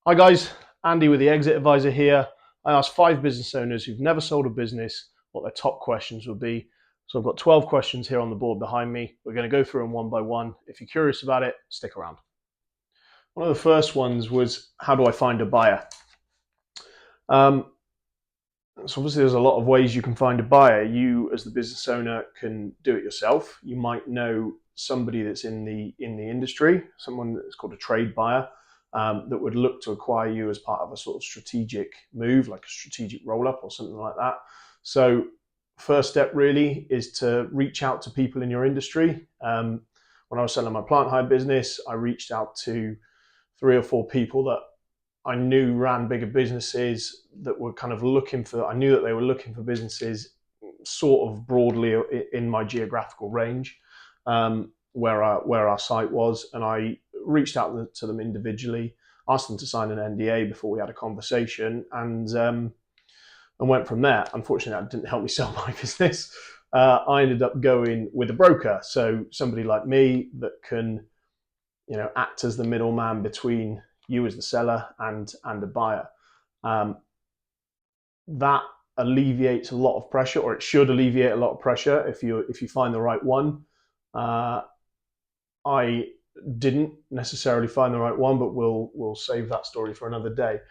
Hi guys, Andy with the Exit Advisor here. I asked 5 business owners who've never sold a business what their top questions would be. So I've got 12 questions here on the board behind me. We're going to go through them one by one. If you're curious about it, stick around. One of the first ones was, how do I find a buyer? So obviously there's a lot of ways you can find a buyer. You as the business owner can do it yourself. You might know somebody that's in the industry, someone that's called a trade buyer, that would look to acquire you as part of a sort of strategic move, like a strategic roll up or something like that. So first step really is to reach out to people in your industry. When I was selling my plant hire business, I reached out to 3 or 4 people that I knew ran bigger businesses that were kind of looking for, I knew that they were looking for businesses sort of broadly in my geographical range, where our site was. And I reached out to them individually, asked them to sign an NDA before we had a conversation, and went from there. Unfortunately, that didn't help me sell my business. I ended up going with a broker. So somebody like me that can, act as the middleman between you as the seller and a buyer. That alleviates a lot of pressure, or it should alleviate a lot of pressure if you find the right one. I didn't necessarily find the right one, but we'll save that story for another day.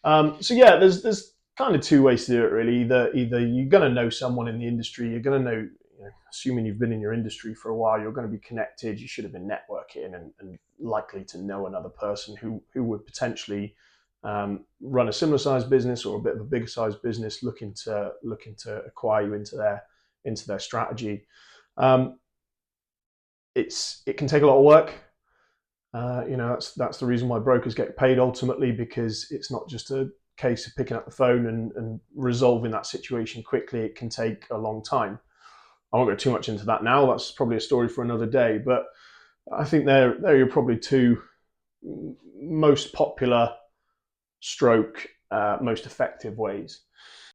So yeah, there's kind of 2 ways to do it really. Either you're going to know someone in the industry, you're going to know, assuming you've been in your industry for a while, you're going to be connected. You should have been networking and likely to know another person who would potentially run a similar sized business or a bit of a bigger sized business, looking to acquire you into their strategy. It can take a lot of work. That's the reason why brokers get paid ultimately, because it's not just a case of picking up the phone and resolving that situation quickly. It can take a long time. I won't go too much into that now. That's probably a story for another day. But I think there are probably 2 most popular stroke most effective ways.